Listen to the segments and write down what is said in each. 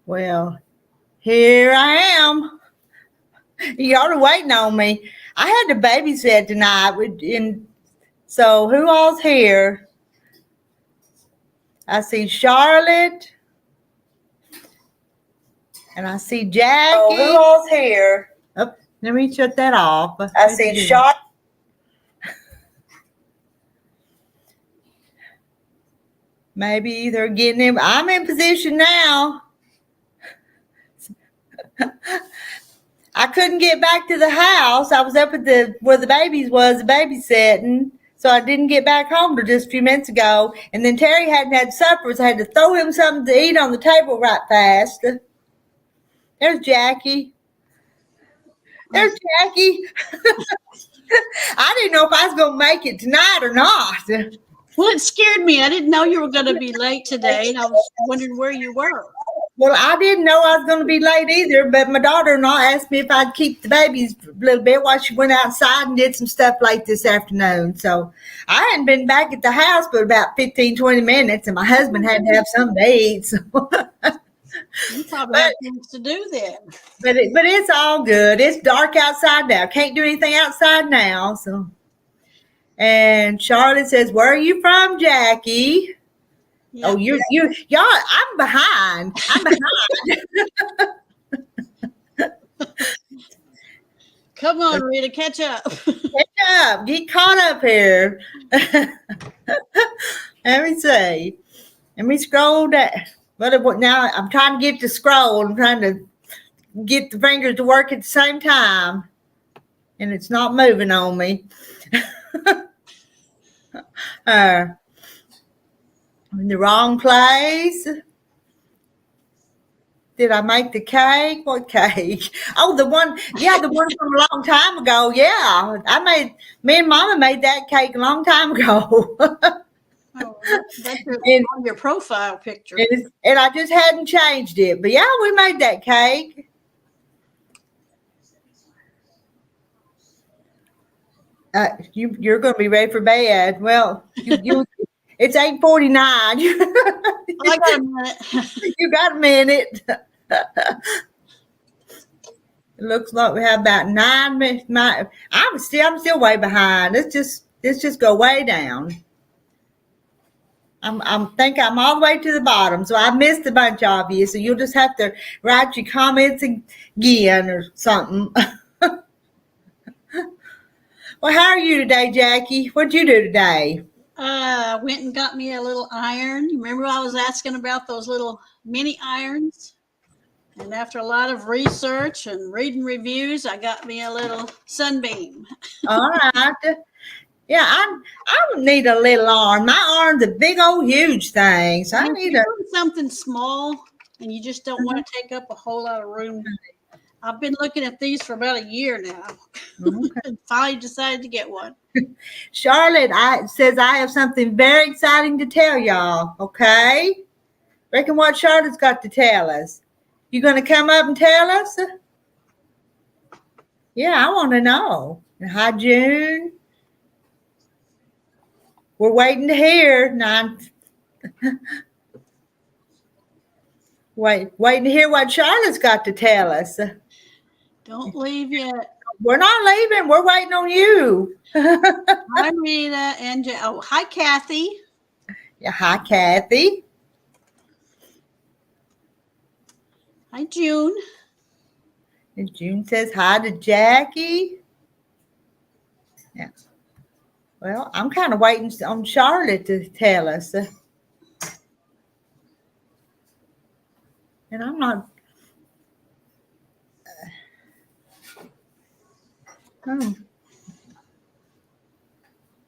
Well, here I am. Y'all are waiting on me. I had to babysit tonight. So who all's here? I see Charlotte and I see Jackie. Oh, who all's here? Oh, let me shut that off. I see Charlotte. Maybe they're getting him. I'm in position now. I couldn't get back to the house. I was up at where the babies was babysitting, so I didn't get back home till just a few minutes ago. And then Terry hadn't had supper, so I had to throw him something to eat on the table right fast. There's Jackie. There's Jackie. I didn't know if I was going to make it tonight or not. Well, it scared me. I didn't know you were going to be late today, and I was wondering where you were. Well, I didn't know I was going to be late either, but my daughter-in-law asked me if I'd keep the babies a little bit while she went outside and did some stuff late this afternoon. So I hadn't been back at the house but about 15, 20 minutes, and my husband had to have something to eat. So. You probably have things to do then. But it's all good. It's dark outside now. Can't do anything outside now. So. And Charlotte says, "Where are you from, Jackie?" Yeah. Oh, y'all, I'm behind. Come on, Rita, catch up. Catch up. Get caught up here. Let me see. Let me scroll down. But now I'm trying to get to scroll. I'm trying to get the fingers to work at the same time. And it's not moving on me. I'm in the wrong place. Did I make the cake? What cake? Oh, the one from a long time ago. Yeah, me and Mama made that cake a long time ago. Oh, that's on your profile picture. And I just hadn't changed it. But yeah, we made that cake. You're going to be ready for bed. Well, it's 8:49. I got a minute. You got a minute. It looks like we have about 9 minutes. I'm still way behind. Let's just go way down. I think I'm all the way to the bottom, so I missed a bunch of you. So you'll just have to write your comments again or something. Well, how are you today, Jackie? What'd you do today? I went and got me a little iron. You remember I was asking about those little mini irons? And after a lot of research and reading reviews, I got me a little Sunbeam. All right. Yeah, I need a little arm. My arm's a big old huge thing. So I need something small, and you just don't want to take up a whole lot of room. I've been looking at these for about a year now. Okay. And finally decided to get one. Charlotte says I have something very exciting to tell y'all. Okay? Reckon what Charlotte's got to tell us. You going to come up and tell us? Yeah, I want to know. Hi, June. We're waiting to hear. Waiting to hear what Charlotte's got to tell us. Don't leave yet. We're not leaving. We're waiting on you. Hi, Rita and hi, Kathy. Yeah, hi, Kathy. Hi, June. And June says hi to Jackie. Yeah. Well, I'm kind of waiting on Charlotte to tell us. And I'm not.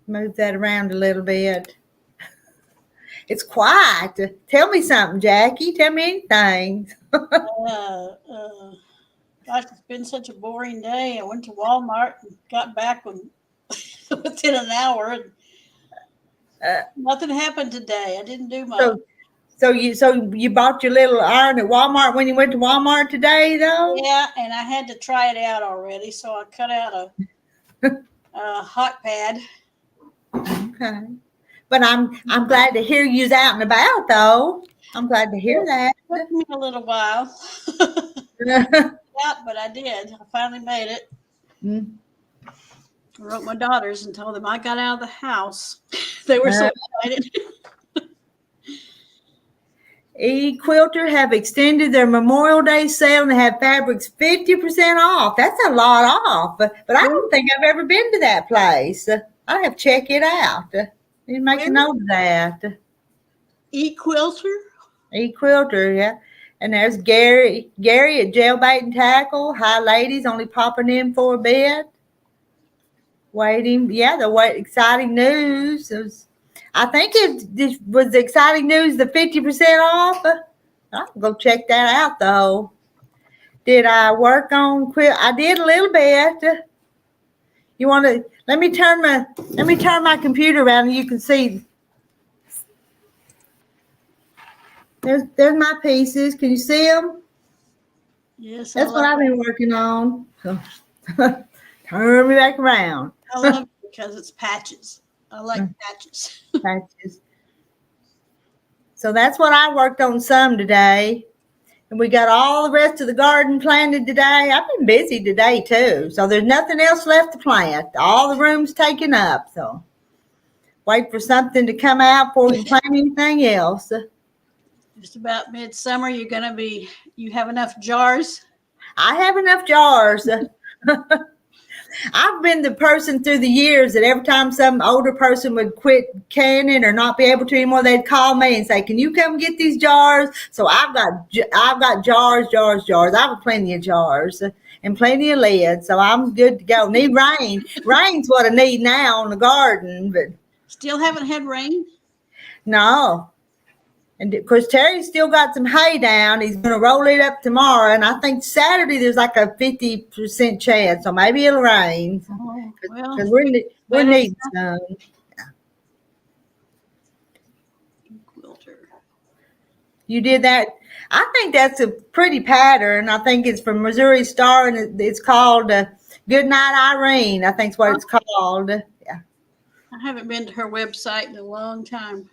Move that around a little bit. It's quiet. Tell me something, Jackie. Tell me anything. Gosh, it's been such a boring day. I went to Walmart and got back within an hour. And nothing happened today. I didn't do much. So you bought your little iron at Walmart when you went to Walmart today, though? Yeah, and I had to try it out already, so I cut out a hot pad. Okay, but I'm glad to hear you's out and about, though. I'm glad to hear that. It took me a little while. But I did. I finally made it. Mm. I wrote my daughters and told them I got out of the house. They were so excited. E-Quilter have extended their Memorial Day sale and they have fabrics 50% off. That's a lot off. But I don't think I've ever been to that place. I have to check it out. You make a note of that. E-Quilter? E-Quilter, yeah. And there's Gary at Jailbait and Tackle. Hi, ladies, only popping in for a bit. Waiting. Yeah, exciting news. I think it was the exciting news, the 50% off. I'll go check that out, though. Did I work on quilt? I did a little bit. You want to, let me turn my computer around and you can see. There's my pieces. Can you see them? Yes. That's what I've been working on. So turn me back around. I love it because it's patches. I like patches. Patches. So that's what I worked on some today. And we got all the rest of the garden planted today. I've been busy today too. So there's nothing else left to plant. All the room's taken up. So wait for something to come out before we can plant anything else. Just about midsummer, you have enough jars? I have enough jars. I've been the person through the years that every time some older person would quit canning or not be able to anymore, they'd call me and say, "Can you come get these jars?" So I've got jars. I have plenty of jars and plenty of lids, so I'm good to go. Need rain. Rain's what I need now on the garden, but Still haven't had rain? no. And of course, Terry's still got some hay down. He's going to roll it up tomorrow. And I think Saturday there's like a 50% chance. So maybe it'll rain. Because we're needing some. Quilter. You did that. I think that's a pretty pattern. I think it's from Missouri Star and it's called Good Night Irene. I think it's what it's called. Yeah. I haven't been to her website in a long time.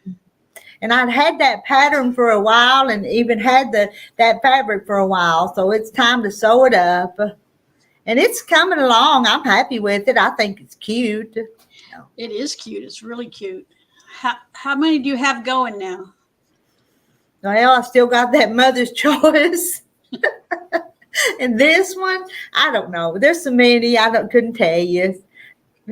And I'd had that pattern for a while and even had that fabric for a while. So it's time to sew it up. And it's coming along. I'm happy with it. I think it's cute. It is cute. It's really cute. How many do you have going now? Well, I still got that Mother's Choice. And this one, I don't know. There's so many couldn't tell you.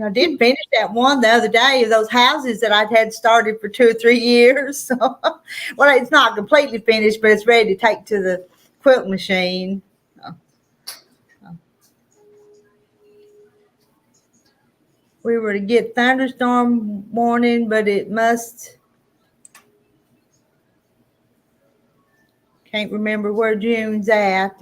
I did finish that one the other day of those houses that I'd had started for 2 or 3 years. So, well, it's not completely finished, but it's ready to take to the quilt machine. We were to get thunderstorm warning, but it must. Can't remember where June's at.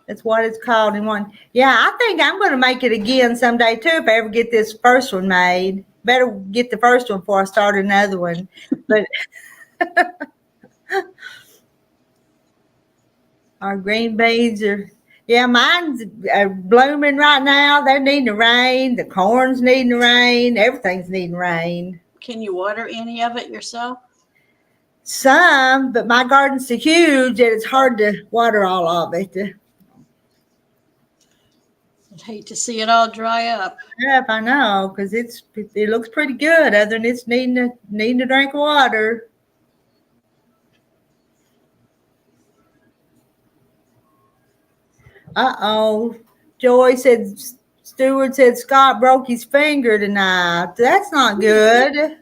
That's what it's called in one. Yeah, I think I'm going to make it again someday too if I ever get this first one made. Better get the first one before I start another one. But our green beans mine's blooming right now. They're needing the rain. The corn's needing the rain. Everything's needing rain. Can you water any of it yourself? Some, but my garden's so huge that it's hard to water all of it. I'd hate to see it all dry up. Yep, I know, because it looks pretty good other than it's needing a drink of water. Uh-oh. Stewart said Scott broke his finger tonight. That's not good.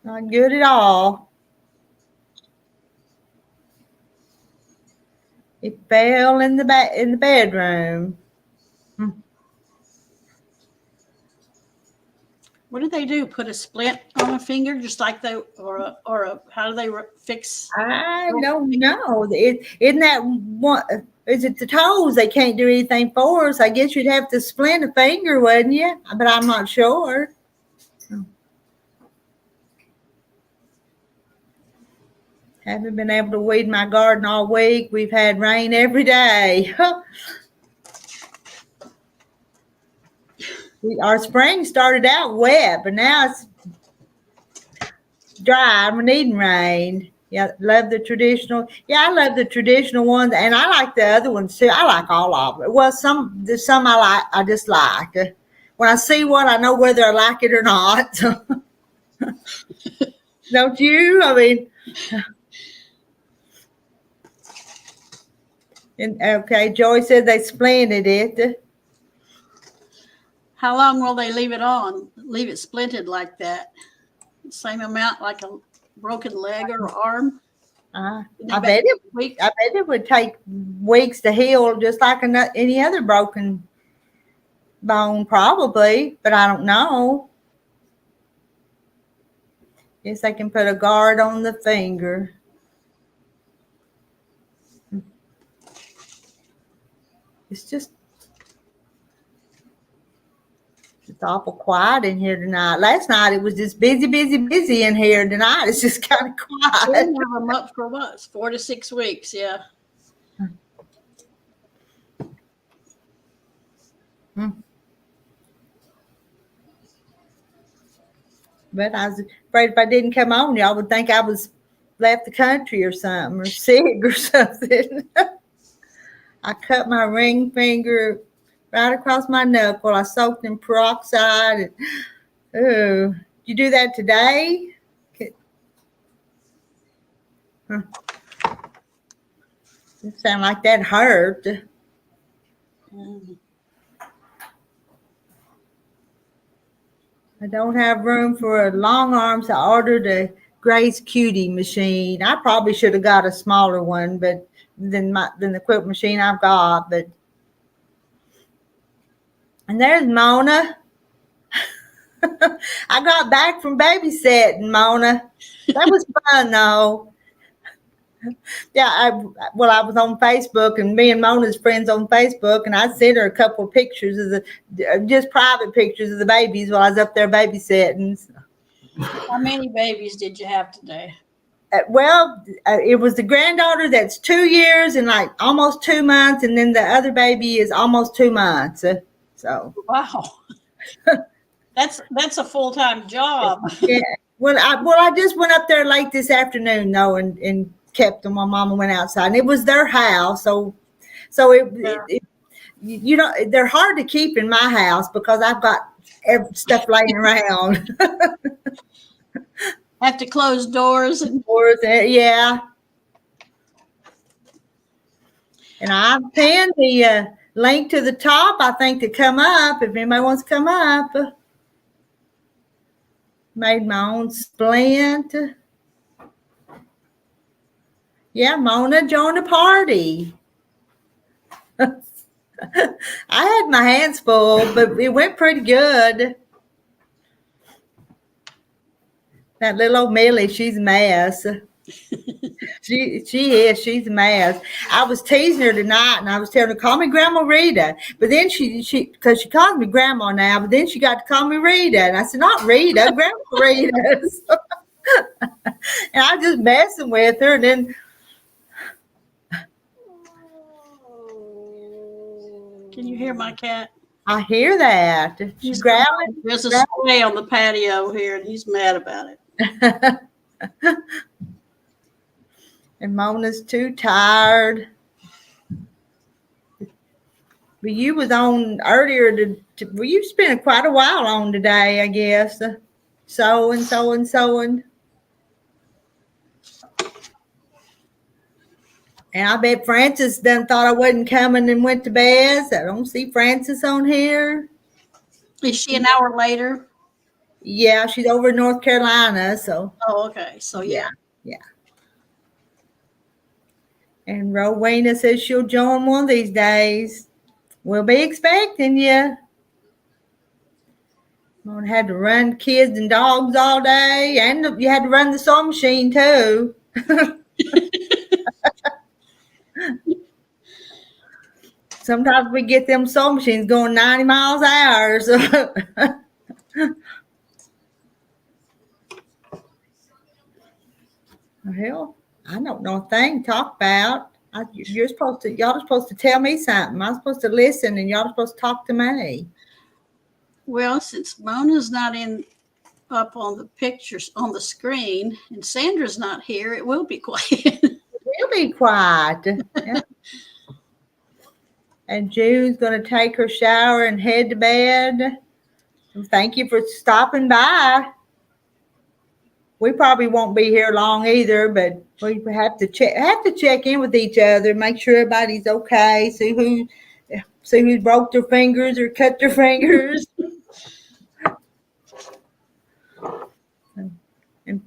Not good at all. It fell in the bedroom. What do they do? Put a splint on a finger, just like how do they fix? I don't know. Isn't that one? Is it the toes they can't do anything for? So I guess you'd have to splint a finger, wouldn't you? But I'm not sure. Haven't been able to weed my garden all week. We've had rain every day. Our spring started out wet, but now it's dry. We're needing rain. Yeah, love the traditional. Yeah, I love the traditional ones, and I like the other ones too. I like all of them. Well, there's some I like. I just like. When I see one, I know whether I like it or not. Don't you? I mean, and okay. Joy said they splinted it. How long will they leave it on? Leave it splinted like that? Same amount like a broken leg or arm? I bet it. Weeks? I bet it would take weeks to heal, just like any other broken bone, probably. But I don't know. Guess they can put a guard on the finger. It's awful quiet in here tonight. Last night it was just busy in here. Tonight it's just kind of quiet. We have them up for what? 4 to 6 weeks, yeah. But I was afraid if I didn't come on, y'all would think I was left the country or something, or sick or something. I cut my ring finger right across my knuckle. I soaked in peroxide. Oh, you do that today? Huh. It sounded like that hurt. I don't have room for a long arms. I ordered a Grace Cutie machine. I probably should have got a smaller one, but than the quilt machine I've got. But and there's Mona. I got back from babysitting, Mona. That was fun though. Yeah, I was on Facebook, and me and Mona's friends on Facebook, and I sent her a couple of pictures of just private pictures of the babies while I was up there babysitting. How many babies did you have today? It was the granddaughter that's 2 years and like almost 2 months, and then the other baby is almost 2 months. So wow, that's a full-time job. Yeah. I just went up there late this afternoon though, and kept them. My mama went outside, and it was their house, so they're hard to keep in my house because I've got stuff laying around. Have to close doors and yeah. And I pinned the link to the top, I think, to come up if anybody wants to come up. Made my own splint. Yeah, Mona joined the party. I had my hands full, but it went pretty good. That little old Millie, she's a mess. She's a mess. I was teasing her tonight, and I was telling her, call me Grandma Rita. But then because she calls me Grandma now, but then she got to call me Rita. And I said, not Rita, Grandma Rita. And I was just messing with her, and then can you hear my cat? I hear that. She's growling. There's a stray on the patio here, and he's mad about it. And Mona's too tired. But you was on earlier you spent quite a while on today, I guess. Sewing. And I bet Frances done thought I wasn't coming and went to bed. So I don't see Frances on here. Is she an hour later? Yeah, she's over in North Carolina. So. Oh, okay. So yeah. And Rowena says she'll join one of these days. We'll be expecting you. I'm gonna have to run kids and dogs all day, and you had to run the sewing machine too. Sometimes we get them sewing machines going 90 miles an hour. So. Hell, I don't know a thing to talk about. Y'all are supposed to tell me something. I'm supposed to listen, and y'all are supposed to talk to me. Well, since Mona's not up on the pictures on the screen and Sandra's not here, it will be quiet. We'll be quiet. Yeah. And June's going to take her shower and head to bed. Thank you for stopping by. We probably won't be here long either, but we have to check in with each other, make sure everybody's okay, see who broke their fingers or cut their fingers. And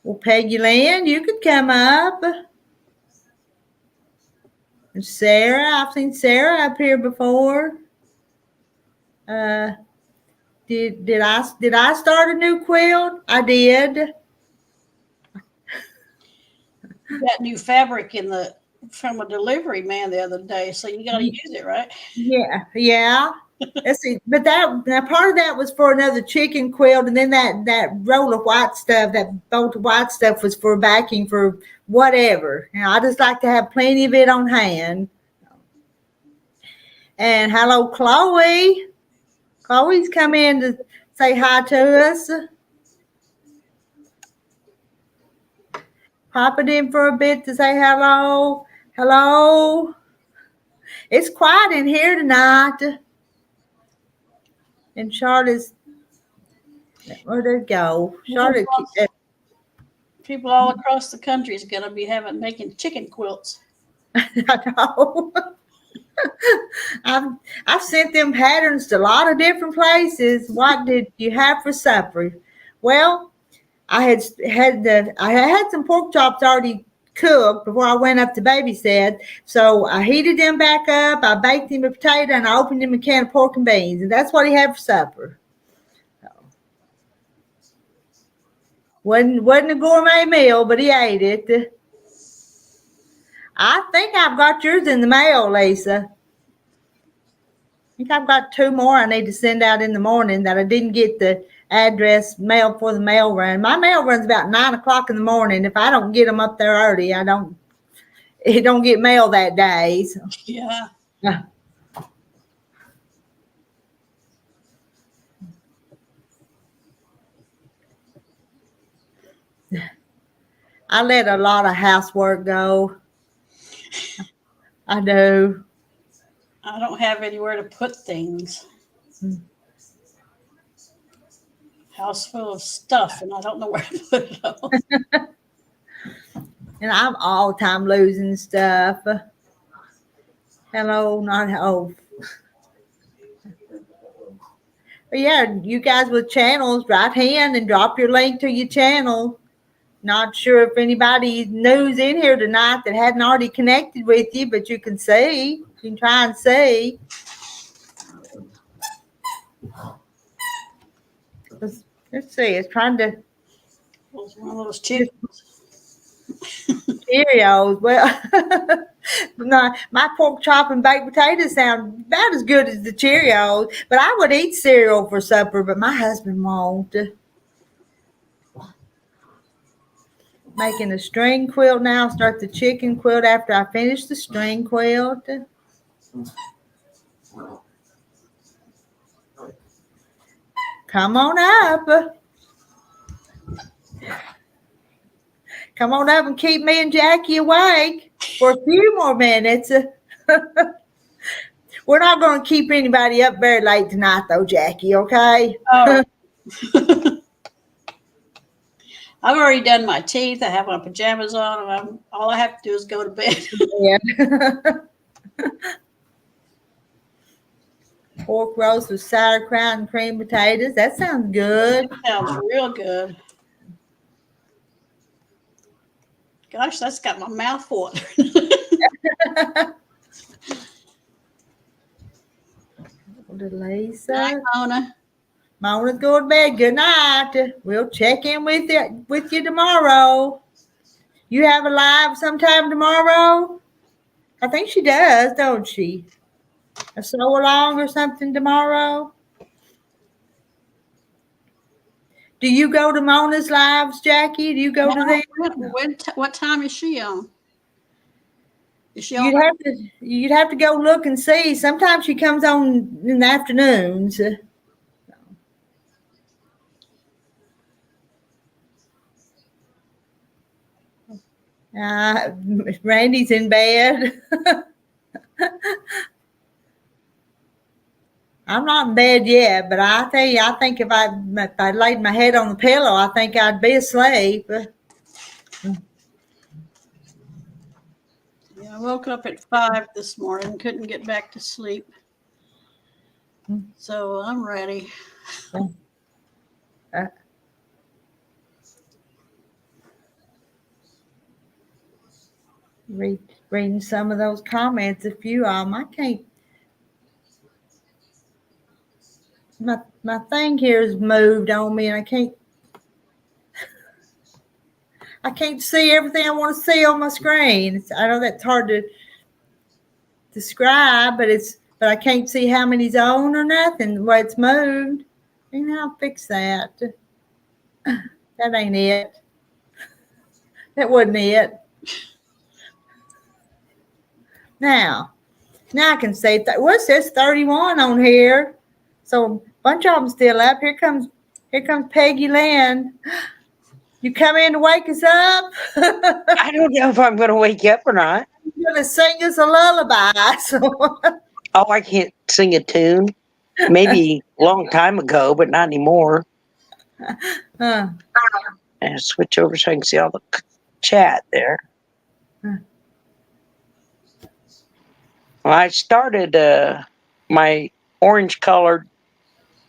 well, Peggy Lynn, you could come up. And Sarah, I've seen Sarah up here before. Did I start a new quilt? I did. Got new fabric from a delivery man the other day, so you got to use it, right? Yeah. Let's see, but now part of that was for another chicken quilt, and then that roll of white stuff, that bolt of white stuff was for backing for whatever. I just like to have plenty of it on hand. And hello, Chloe. Chloe's come in to say hi to us. Popping in for a bit to say hello. Hello. It's quiet in here tonight. And Charlotte's, where'd it go? Charlotte. People all across the country is going to be making chicken quilts. I know. I've sent them patterns to a lot of different places. What did you have for supper? Well, I had some pork chops already cooked before I went up to babysit. So I heated them back up. I baked him a potato and I opened him a can of pork and beans, and that's what he had for supper. Wasn't a gourmet meal, but he ate it. I think I've got yours in the mail, Lisa. I think I've got 2 more I need to send out in the morning that I didn't get the address mail for the mail run. My mail runs about 9 o'clock in the morning. If I don't get them up there early, it don't get mail that day. So. Yeah. I let a lot of housework go. I do. I don't have anywhere to put things. House full of stuff, and I don't know where to put it all. And I'm all the time losing stuff. Hello, not oh. But yeah, you guys with channels, right hand and drop your link to your channel. Not sure if anybody new's in here tonight that hadn't already connected with you, but you can see. You can try and see. Let's see. It's trying to. One of those chickens. Cheerios. Well, no, my pork chop and baked potatoes sound about as good as the Cheerios. But I would eat cereal for supper, but my husband won't. Making a string quilt now. Start the chicken quilt after I finish the string quilt. Come on up. Come on up and keep me and Jackie awake for a few more minutes. We're not going to keep anybody up very late tonight, though, Jackie, okay? Oh. I've already done my teeth. I have my pajamas on. All I have to do is go to bed. Yeah. Pork roast with sauerkraut and cream potatoes. That sounds good. Sounds real good. Gosh, that's got my mouth watering. Lisa. Night, Mona. Mona's going to bed. Good night. We'll check in with you tomorrow. You have a live sometime tomorrow? I think she does, don't she? A sew along or something tomorrow? Do you go to Mona's lives, Jackie? Do you go to them? What time is she on? Is she on? You'd have to go look and see. Sometimes she comes on in the afternoons. Randy's in bed. I'm not in bed yet, but I tell you, I think if I laid my head on the pillow, I think I'd be asleep. Yeah, I woke up at 5 this morning, couldn't get back to sleep. So I'm ready. Reading some of those comments, a few of them. I can't. My thing here is moved on me, and I can't see everything I want to see on my screen. I know that's hard to describe, but I can't see how many's on or nothing. The way it's moved. I'll fix that. That ain't it. That wasn't it. Now I can say what's this 31 on here? So a bunch of them still up. Here comes Peggy Lynn. You come in to wake us up? I don't know if I'm going to wake you up or not. You're going to sing us a lullaby. So. Oh, I can't sing a tune. Maybe a long time ago, but not anymore. And switch over so I can see all the chat there. Well, I started my orange colored.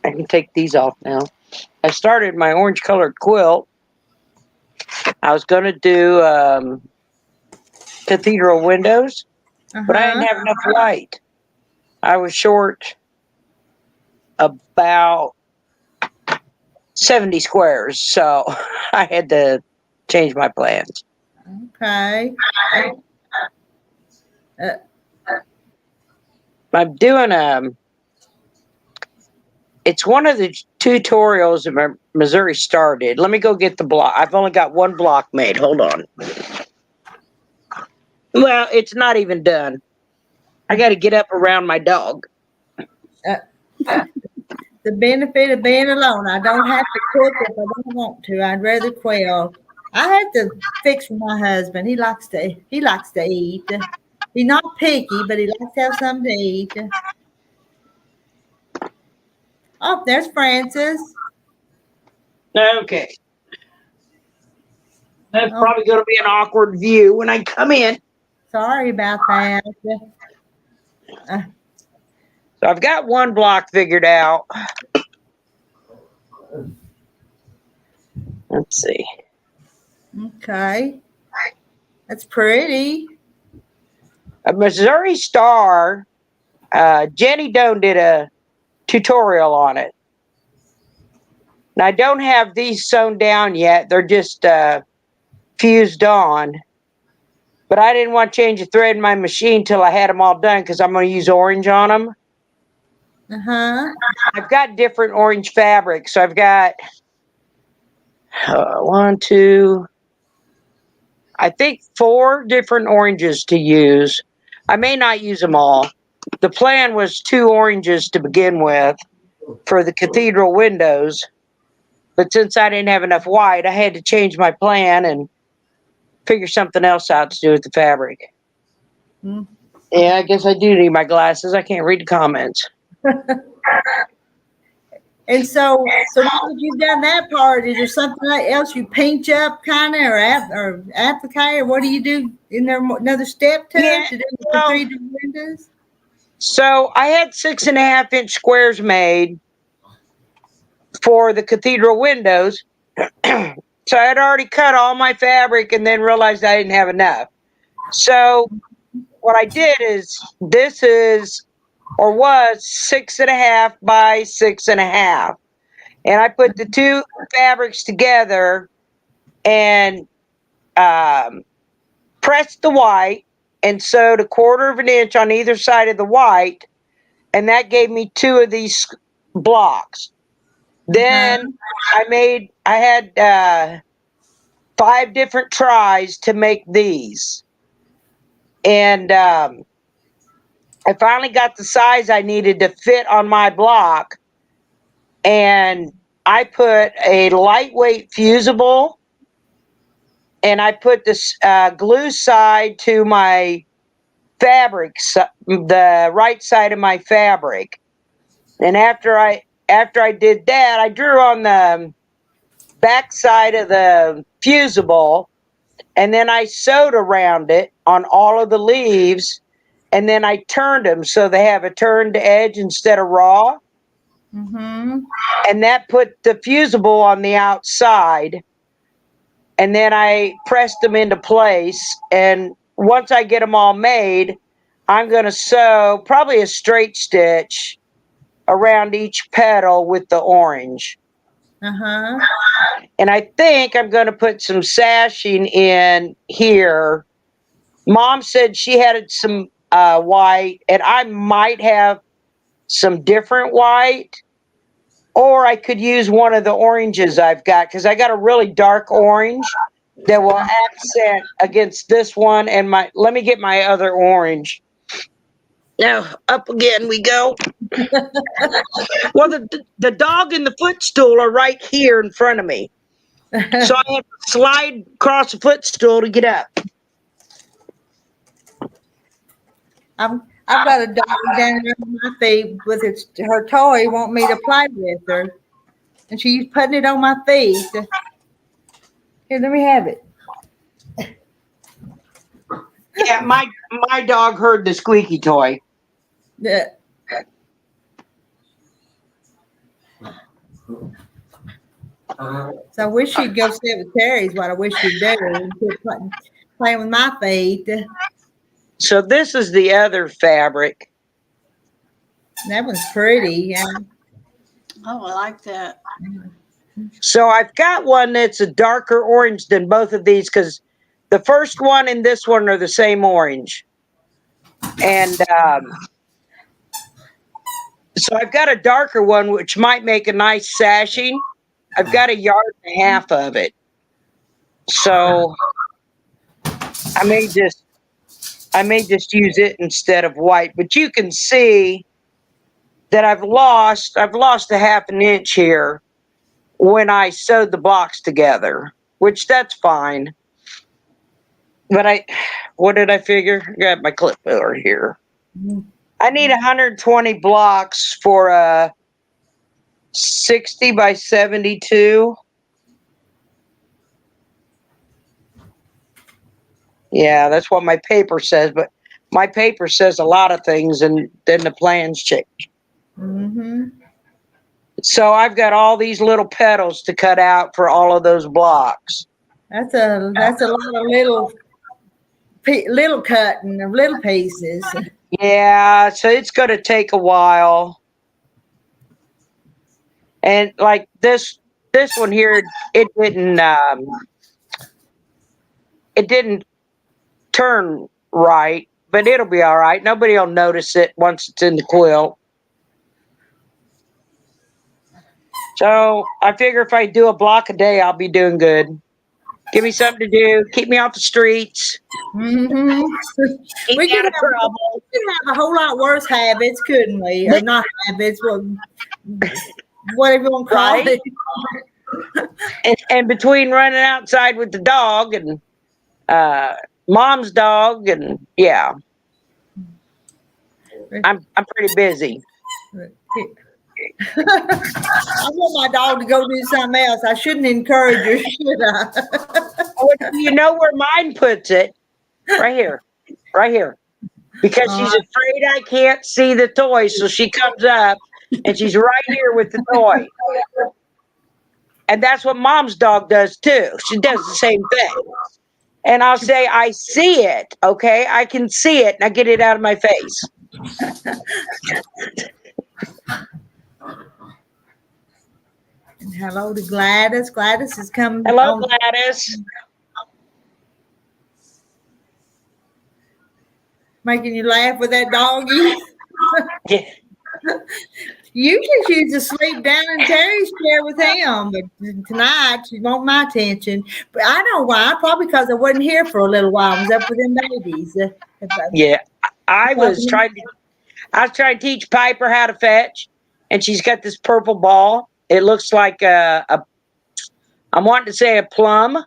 I can take these off now. I started my orange colored quilt. I was going to do cathedral windows, but I didn't have enough white. I was short about 70 squares, so I had to change my plans. Okay. I'm doing it's one of the tutorials that Missouri started. Let me go get the block. I've only got one block made. Hold on. Well, it's not even done. I got to get up around my dog. The benefit of being alone. I don't have to cook if I don't want to. I'd rather quail. I have to fix for my husband. He likes to eat. He's not picky, but he likes to have something to eat. Oh, there's Francis. Okay. That's probably going to be an awkward view when I come in. Sorry about that. So I've got one block figured out. Let's see. Okay. That's pretty. A Missouri Star, Jenny Doan did a tutorial on it. Now, I don't have these sewn down yet. They're just fused on. But I didn't want to change the thread in my machine till I had them all done because I'm going to use orange on them. I've got different orange fabrics. So I've got 1, 2, I think 4 different oranges to use. I may not use them all. The plan was 2 oranges to begin with for the cathedral windows. But since I didn't have enough white, I had to change my plan and figure something else out to do with the fabric. Yeah, I guess I do need my glasses. I can't read the comments. And so now that you've done that part, is there something else you pinch up kind of or applique, or what do you do in there? Another step to it to do the 3 different windows? So I had 6.5-inch squares made for the cathedral windows. So I had already cut all my fabric and then realized I didn't have enough. So what I did is this is or was 6.5 by 6.5. And I put the 2 fabrics together and pressed the white and sewed 1/4 of an inch on either side of the white. And that gave me 2 of these blocks. Then I had 5 different tries to make these. And I finally got the size I needed to fit on my block. And I put a lightweight fusible and I put this glue side to my fabric, the right side of my fabric. And after I did that, I drew on the back side of the fusible, and then I sewed around it on all of the leaves, and then I turned them so they have a turned edge instead of raw. Mm-hmm. And that put the fusible on the outside, and then I pressed them into place. And once I get them all made, I'm going to sew probably a straight stitch around each petal with the orange. Uh-huh. And I think I'm going to put some sashing in here. Mom said she had some white, and I might have some different white, or I could use one of the oranges I've got, because I got a really dark orange that will accent against this one. And let me get my other orange. Now, up again we go. Well, the dog and the footstool are right here in front of me. So I have to slide across the footstool to get up. I've got a dog down there on my feet with her toy, want me to play with her. And she's putting it on my feet. Here, let me have it. Yeah, my dog heard the squeaky toy. Yeah. So I wish she'd go sit with Terry's. What I wish she'd do and quit playing with my feet. So this is the other fabric. That one's pretty. Yeah. Oh, I like that. So I've got one that's a darker orange than both of these, because the first one and this one are the same orange. And so I've got a darker one, which might make a nice sashing. I've got 1.5 yards of it. So I may just use it instead of white. But you can see that I've lost 1/2 inch here when I sewed the blocks together, which that's fine. But what did I figure? I got my clipboard here. I need 120 blocks for a 60 by 72. Yeah, that's what my paper says, but my paper says a lot of things, and then the plans change. Mm-hmm. So I've got all these little petals to cut out for all of those blocks. That's a lot of little cutting of little pieces. Yeah, so it's going to take a while. And like this one here, it didn't turn right, but it'll be all right. Nobody will notice it once it's in the quilt. So I figure if I do a block a day, I'll be doing good. Give me something to do. Keep me off the streets. Mm-hmm. Keep We me out could of trouble. have a whole lot worse habits, couldn't we? Or not habits, whatever you want to call Right. it. And between running outside with the dog and mom's dog, and yeah, I'm pretty busy. I want my dog to go do something else. I shouldn't encourage her, should I? You know where mine puts it? Right here. Because she's afraid I can't see the toy, so she comes up and she's right here with the toy. And that's what mom's dog does too. She does the same thing. And I'll say, I see it, okay? I can see it. Now get it out of my face. And hello to Gladys. Gladys is coming. Hello, Gladys. Making you laugh with that doggy. Yeah. Usually she's asleep down in Terry's chair with him, but tonight she wants my attention. But I know why. Probably because I wasn't here for a little while. I was up with them babies. Yeah. I was trying to teach Piper how to fetch, and she's got this purple ball. It looks like I'm wanting to say a plum.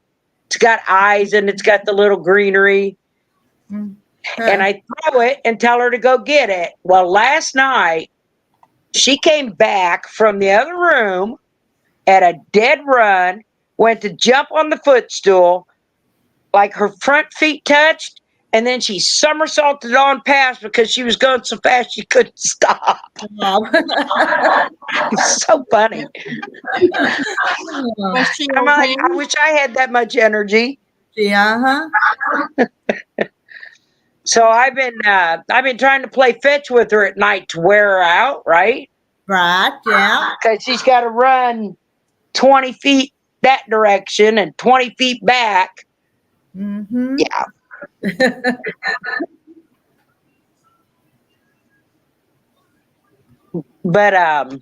It's It's got eyes and it's got the little greenery. Mm. And I throw it and tell her to go get it. Well, last night she came back from the other room at a dead run, went to jump on the footstool, like her front feet touched, and then she somersaulted on past because she was going so fast she couldn't stop. It's so funny. Was she I'm like, okay? I wish I had that much energy. Yeah, So I've been trying to play fetch with her at night to wear her out, right? right, yeah. Because she's got to run 20 feet that direction and 20 feet back. Mm-hmm. Yeah. But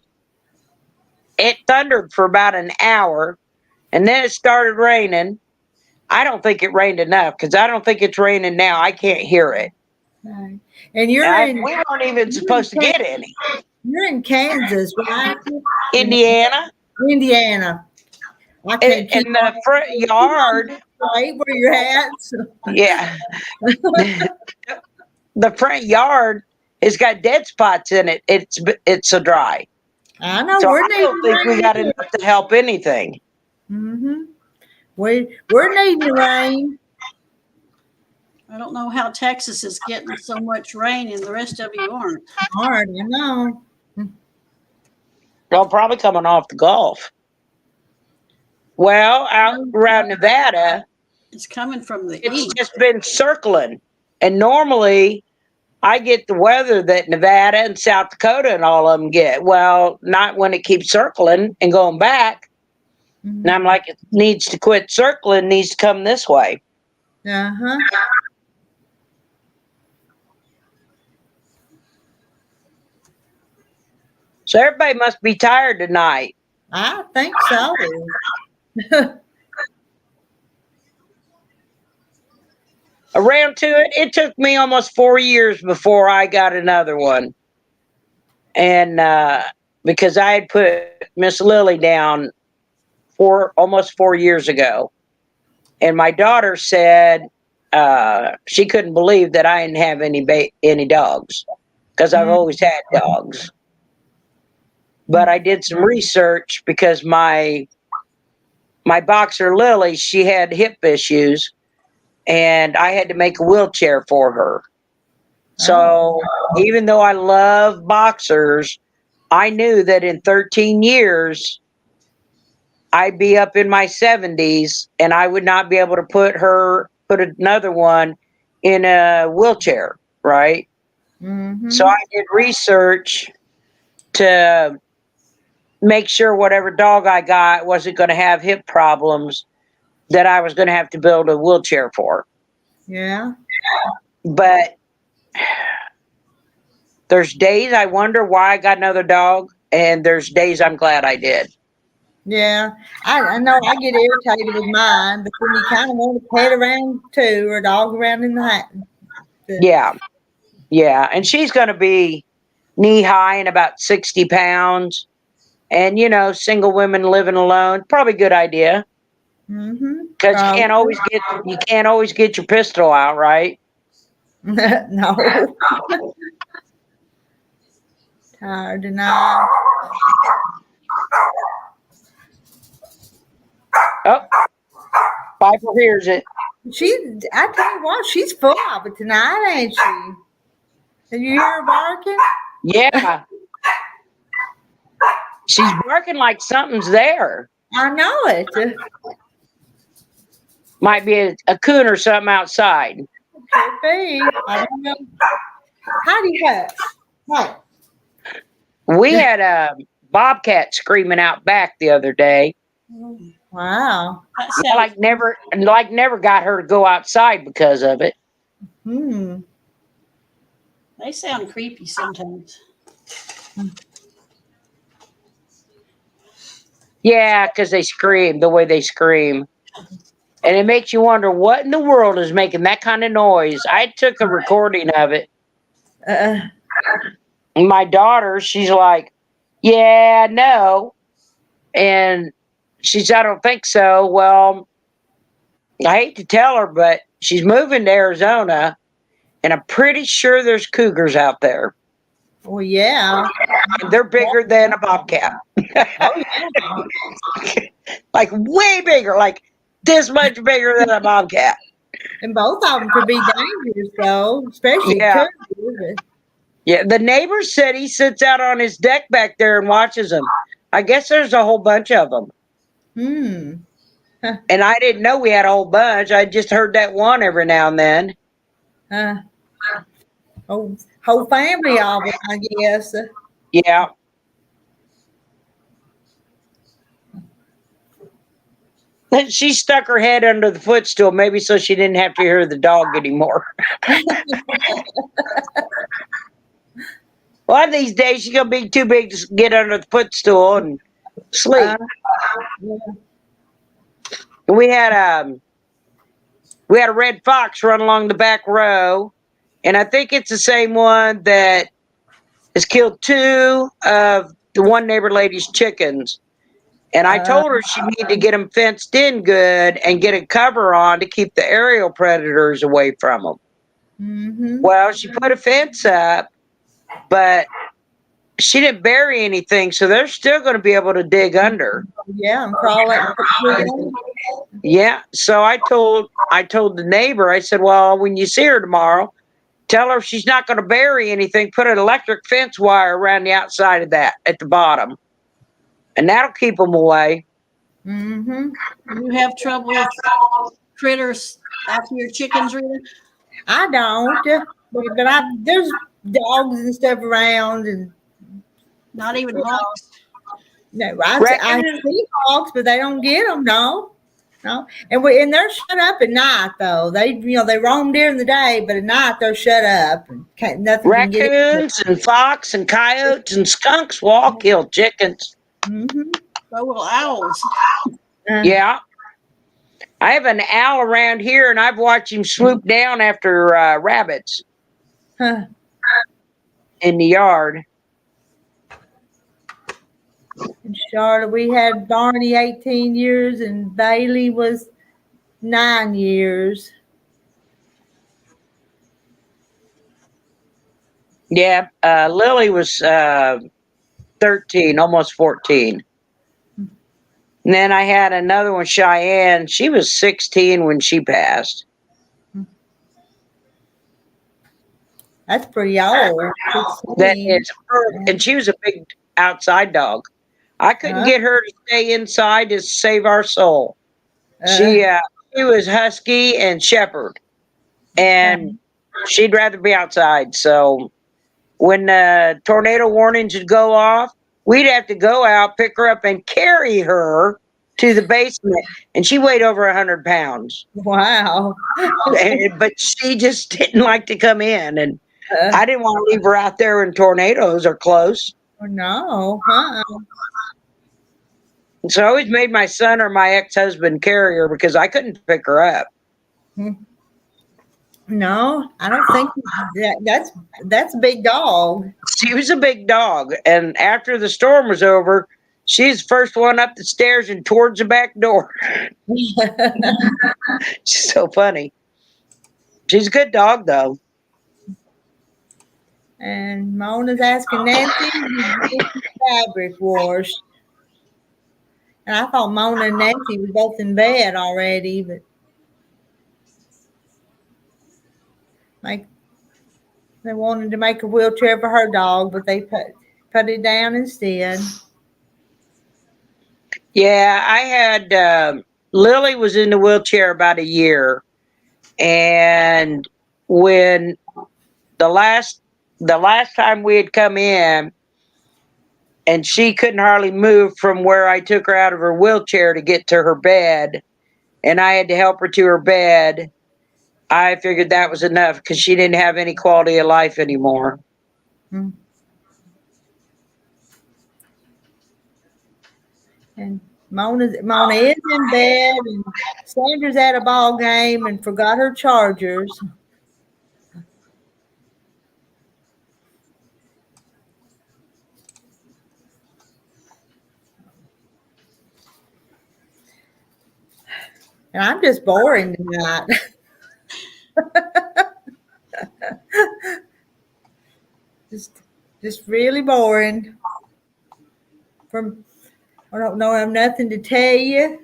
it thundered for about an hour, and then it started raining. I don't think it rained enough because I don't think it's raining now. I can't hear it. Right. And you're And in we weren't even supposed to get any. you're in Kansas, right? Indiana, Indiana. I can't keep in the front yard. right where you're at. So. Yeah. The front yard has got dead spots in it. It's so dry. I know So we're I don't think we got enough to help anything. Mm-hmm. We're needing the rain. I don't know how Texas is getting so much rain and the rest of you aren't. Hard, I know. Well, probably coming off the Gulf. Well, out around Nevada, It's coming from the it's east. just been circling. And normally I get the weather that Nevada and South Dakota and all of them get. Well, not when it keeps circling and going back. And I'm like, it needs to quit circling, needs to come this way. Uh-huh. So everybody must be tired tonight. I think so. Around to it, it took me almost 4 years before I got another one. And because I had put Miss Lily down almost 4 years ago. And my daughter said she couldn't believe that I didn't have any dogs because I've always had dogs. But I did some research because my boxer Lily, she had hip issues, and I had to make a wheelchair for her. So even though I love boxers, I knew that in 13 years I'd be up in my 70s and I would not be able to put another one in a wheelchair, right? Mm-hmm. So I did research to make sure whatever dog I got wasn't going to have hip problems that I was going to have to build a wheelchair for. Yeah. But there's days I wonder why I got another dog, and there's days I'm glad I did. Yeah. I know I get irritated with mine, but then you kind of want a pet around too, or a dog around in the house. Yeah. Yeah. And she's going to be knee high and about 60 pounds. And, single women living alone, probably a good idea. Mm-hmm. Because you can't always get your pistol out, right? No. Tired tonight. Oh, Piper hears it. I tell you what, she's full of it tonight, ain't she? Did you hear her barking? Yeah. She's barking like something's there. I know it. Might be a coon or something outside. Could be. I don't know. Howdy, hush. Hey. We had a bobcat screaming out back the other day. Wow. That Like never got her to go outside because of it. They sound creepy sometimes. Yeah, because they scream the way they scream. And it makes you wonder what in the world is making that kind of noise. I took a recording of it. My daughter, she's like, yeah, no. And she said, I don't think so. Well, I hate to tell her, but she's moving to Arizona, and I'm pretty sure there's cougars out there. Well, yeah. They're bigger than a bobcat. Oh, yeah. Like way bigger, like this much bigger than a bobcat. And both of them could be dangerous, though, especially Yeah. cougars. Yeah, the neighbor said he sits out on his deck back there and watches them. I guess there's a whole bunch of them. Hmm. And I didn't know we had a whole bunch. I just heard that one every now and then. Whole family of them, I guess. Yeah. She stuck her head under the footstool, maybe so she didn't have to hear the dog anymore. One of these days, she's gonna be too big to get under the footstool and sleep. Yeah. We had a red fox run along the back row, and I think it's the same one that has killed two of the one neighbor lady's chickens. And I told her she needed to get them fenced in good and get a cover on to keep the aerial predators away from them. Mm-hmm. Well, she put a fence up, but she didn't bury anything, so they're still going to be able to dig under. Yeah, and crawl like. Yeah, so I told the neighbor, I said, well, when you see her tomorrow, tell her if she's not going to bury anything, put an electric fence wire around the outside of that at the bottom. And that'll keep them away. Mm-hmm. You have trouble with critters after your chickens, Rita? I don't, but there's dogs and stuff around, and Not even hawks? no, I see hogs, but they don't get them. No, and they're shut up at night though. They roam during the day, but at night they're shut up and nothing can get in. Raccoons and fox and coyotes and skunks will all kill chickens. Mm-hmm. So will owls. Yeah. I have an owl around here, and I've watched him swoop down after rabbits Huh. in the yard. In Charlotte, we had Barney 18 years, and Bailey was 9 years. Yeah, Lily was 13, almost 14. And then I had another one, Cheyenne. She was 16 when she passed. That's pretty old. That 16. is her, and she was a big outside dog. I couldn't get her to stay inside to save our soul. She was husky and shepherd, and she'd rather be outside. So when the tornado warnings would go off, we'd have to go out, pick her up, and carry her to the basement. And she weighed over 100 pounds. Wow. But she just didn't like to come in, and I didn't want to leave her out there when tornadoes are close. No. So I always made my son or my ex-husband carry her because I couldn't pick her up. No, I don't think that's a big dog. She was a big dog, and after the storm was over, she's the first one up the stairs and towards the back door. She's so funny. She's a good dog, though. And Mona's asking Nancy fabric washed. And I thought Mona and Nancy were both in bed already, but like they wanted to make a wheelchair for her dog, but they put it down instead. Yeah, I had Lily was in the wheelchair about a year, and when the last time we had come in, and she couldn't hardly move from where I took her out of her wheelchair to get to her bed, and I had to help her to her bed. I figured that was enough because she didn't have any quality of life anymore. And Mona is in bed, and Sandra's at a ball game and forgot her chargers. And I'm just boring tonight. just really boring. From I don't know. I have nothing to tell you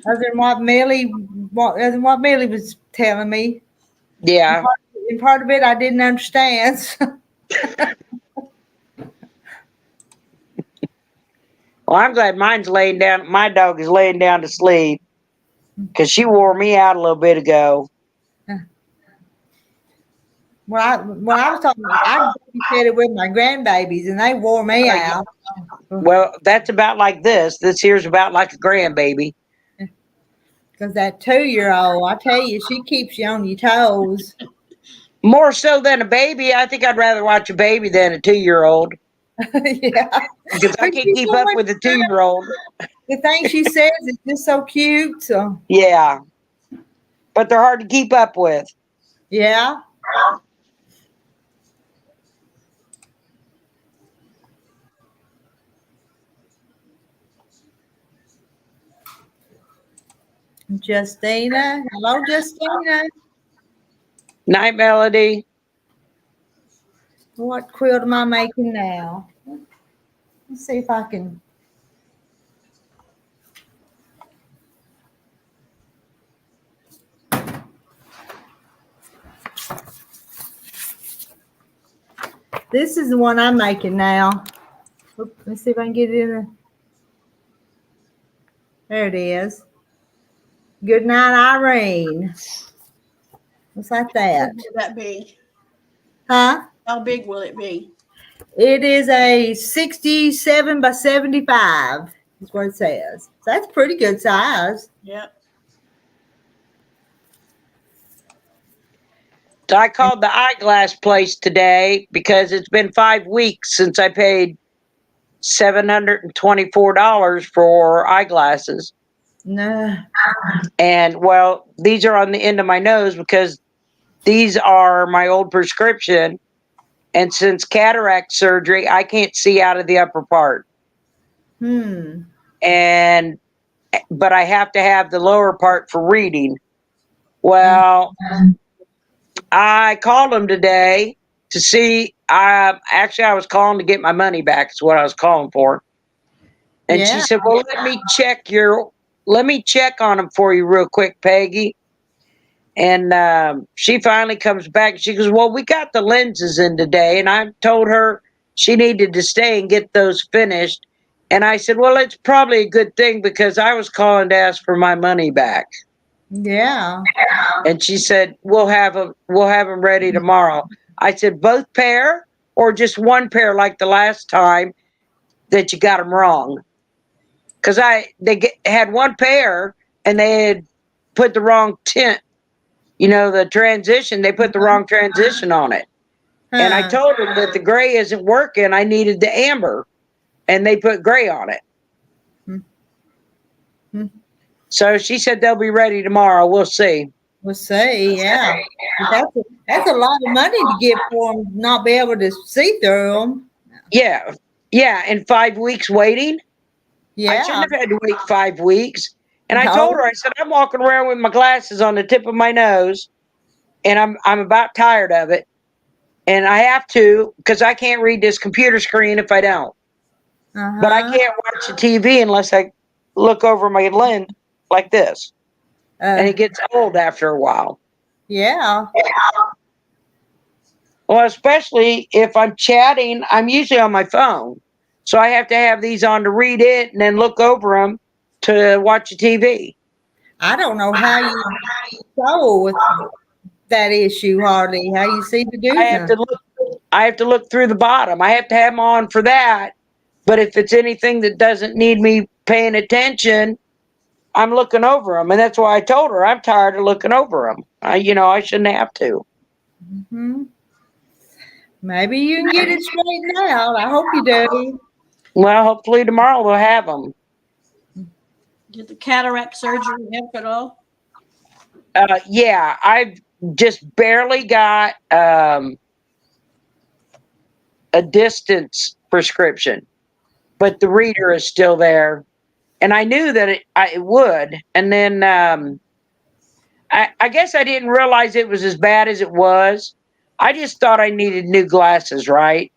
other than what Millie was telling me. Yeah. And part of it I didn't understand. Well, I'm glad mine's laying down. My dog is laying down to sleep because she wore me out a little bit ago. When I was talking, I babysitted with my grandbabies, and they wore me out. Well, that's about like this. This here's about like a grandbaby. Because that 2-year-old, I tell you, she keeps you on your toes. More so than a baby. I think I'd rather watch a baby than a 2-year-old Yeah. because I But can't she's keep so up much with a fun. 2-year-old. The thing she says is just so cute. So, Yeah, but they're hard to keep up with. yeah. Justina. Hello, Justina. Night Melody. What quilt am I making now? Let's see if I can. This is the one I'm making now. Let's see if I can get it in there. There it is. Good night, Irene. Looks like How that. big will that be? Huh? How big will it be? It is a 67 by 75. Is what it says. So that's pretty good size. Yep. So I called the eyeglass place today because it's been 5 weeks since I paid $724 for eyeglasses. No. And well, these are on the end of my nose because these are my old prescription. And since cataract surgery, I can't see out of the upper part. And but I have to have the lower part for reading. Well, I called them today to see. Actually, I was calling to get my money back. Is what I was calling for. And she Yeah. said, "Well, let me check on them for you real quick, Peggy." And she finally comes back. She goes, "Well, we got the lenses in today," and I told her she needed to stay and get those finished. And I said, "Well, it's probably a good thing because I was calling to ask for my money back." Yeah. And she said, "We'll have them ready tomorrow." I said, "Both pair or just one pair like the last time that you got them wrong?" Because had one pair and they had put the wrong tint. You know, the transition, they put the wrong transition on it. And I Huh. told them that the gray isn't working. I needed the amber. And they put gray on it. Hmm. So she said they'll be ready tomorrow. We'll see. We'll see. Yeah. That's a lot of money to get for them, not be able to see through them. Yeah. Yeah. And 5 weeks waiting. I Yeah. shouldn't have had to wait 5 weeks. And I told No. her, I said, I'm walking around with my glasses on the tip of my nose. And I'm about tired of it. And I have to, because I can't read this computer screen if I don't. But I Uh-huh. can't watch the TV unless I look over my lens like this. And it gets old after a while. Yeah. Well, especially if I'm chatting, I'm usually on my phone. So I have to have these on to read it and then look over them to watch the TV. I don't know how you go with that issue, hardly. How you see to do I have to something. look I have to look through the bottom. I have to have them on for that. But if it's anything that doesn't need me paying attention, I'm looking over them. And that's why I told her I'm tired of looking over them. I shouldn't have to. Hmm. Maybe you can get it straightened out. I hope you do. Well, hopefully tomorrow we'll have them. Did the cataract surgery help at all? Yeah, I've just barely got a distance prescription, but the reader is still there. And I knew that it would. And then I guess I didn't realize it was as bad as it was. I just thought I needed new glasses, right?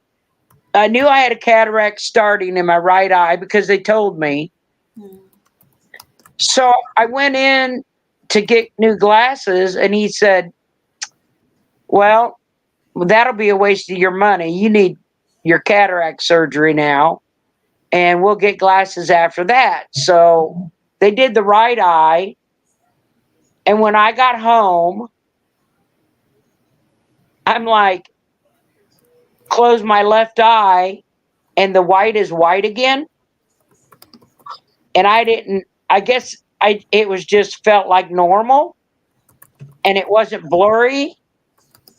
I knew I had a cataract starting in my right eye because they told me. Mm. So I went in to get new glasses, and he said, well, that'll be a waste of your money. You need your cataract surgery now, and we'll get glasses after that. So they did the right eye. And when I got home, I'm like, close my left eye, and the white is white again. And I guess it was just felt like normal, and it wasn't blurry.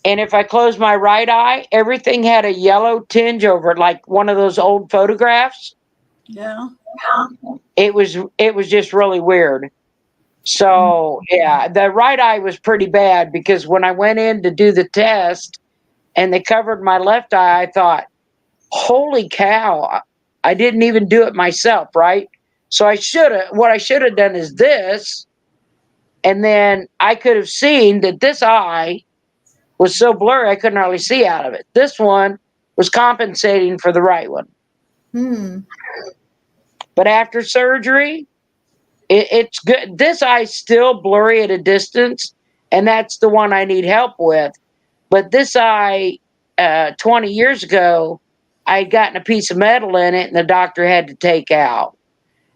And if I closed my right eye, everything had a yellow tinge over it, like one of those old photographs. Yeah. It was just really weird. So yeah, the right eye was pretty bad because when I went in to do the test and they covered my left eye, I thought, holy cow, I didn't even do it myself, right? So what I should have done is this, and then I could have seen that this eye was so blurry I couldn't hardly see out of it. This one was compensating for the right one. Hmm. But after surgery, it's good. This eye's still blurry at a distance, and that's the one I need help with. But this eye, 20 years ago, I had gotten a piece of metal in it, and the doctor had to take out.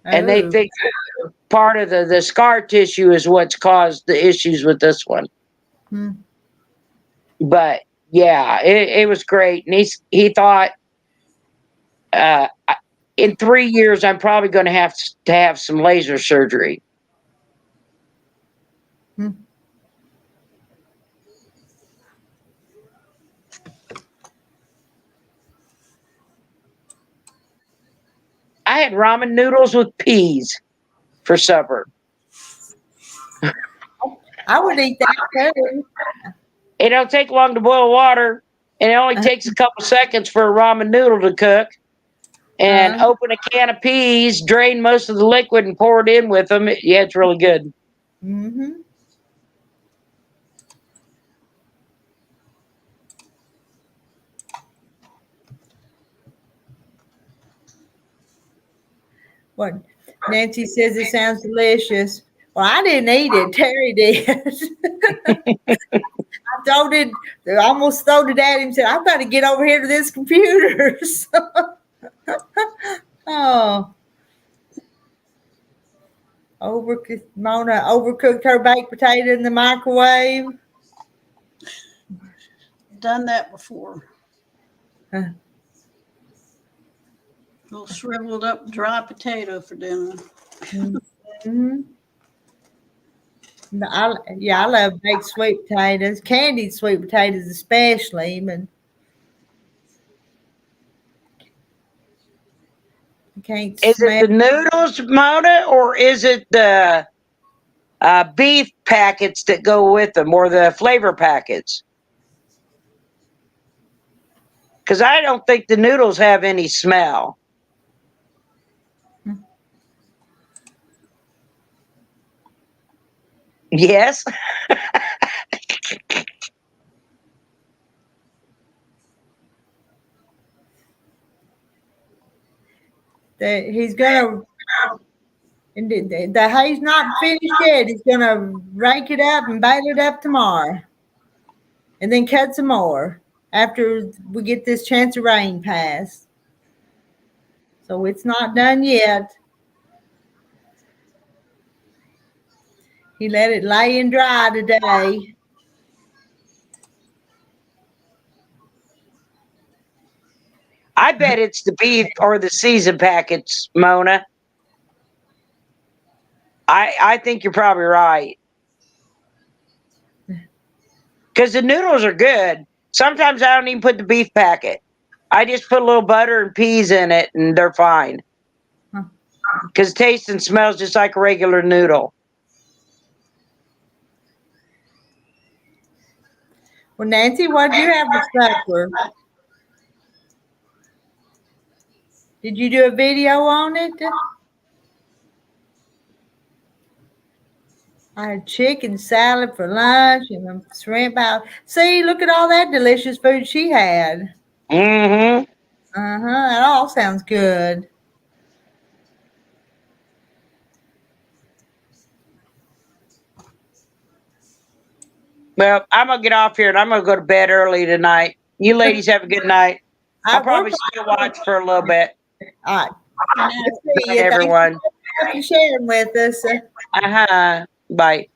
And they Oh. think part of the scar tissue is what's caused the issues with this one. Hmm. But yeah, it was great. And he thought, uh, in 3 years, I'm probably going to have some laser surgery. Hmm. I had ramen noodles with peas for supper. I would eat that too. It don't take long to boil water, and it only takes a couple seconds for a ramen noodle to cook. And Uh, open a can of peas, drain most of the liquid, and pour it in with them. Yeah, it's really good. mm-hmm. What Nancy says it sounds delicious. Well, I didn't eat it. Terry did. I told it, I almost thrown it at him and said, I've got to get over here to this computer. Oh, Mona overcooked her baked potato in the microwave. Done that before. Huh. Little shriveled up dry potato for dinner. Mm-hmm. I love baked sweet potatoes, candied sweet potatoes especially. But I can't Is it smell. the noodles, Mona, or is it the beef packets that go with them, or the flavor packets? Because I don't think the noodles have any smell. Yes. He's gonna. And the hay's not finished yet. He's gonna rake it up and bale it up tomorrow, and then cut some more after we get this chance of rain passed. So it's not done yet. He let it lay and dry today. I bet it's the beef or the season packets, Mona. I think you're probably right. Because the noodles are good. Sometimes I don't even put the beef packet. I just put a little butter and peas in it, and they're fine. Huh. Because it tastes and smells just like a regular noodle. Well, Nancy, what did you have for supper? Did you do a video on it? I had chicken salad for lunch and a shrimp out. See, look at all that delicious food she had. Mm-hmm. That all sounds good. Well, I'm gonna get off here and I'm gonna go to bed early tonight. You ladies have a good night. I'll probably still watch for a little bit. All right. Good night. See Bye, you. Thanks everyone. for sharing with us. Uh-huh. Bye.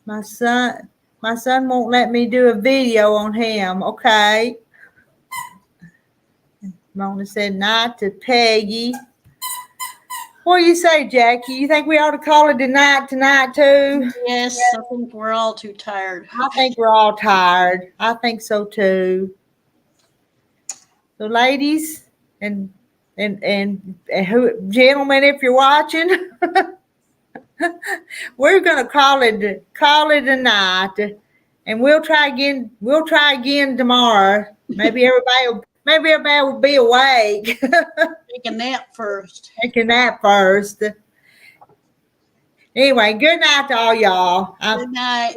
My son won't let me do a video on him. Okay. Mona said not to Peggy. What do you say, Jackie? You think we ought to call it a night tonight too? Yes, I think we're all too tired. I think we're all tired. I think so too. So, ladies and who, gentlemen, if you're watching, we're gonna call it a night, and we'll try again. We'll try again tomorrow. Maybe everybody will be awake. Take a nap first. Take a nap first. Anyway, good night to all y'all. Good night.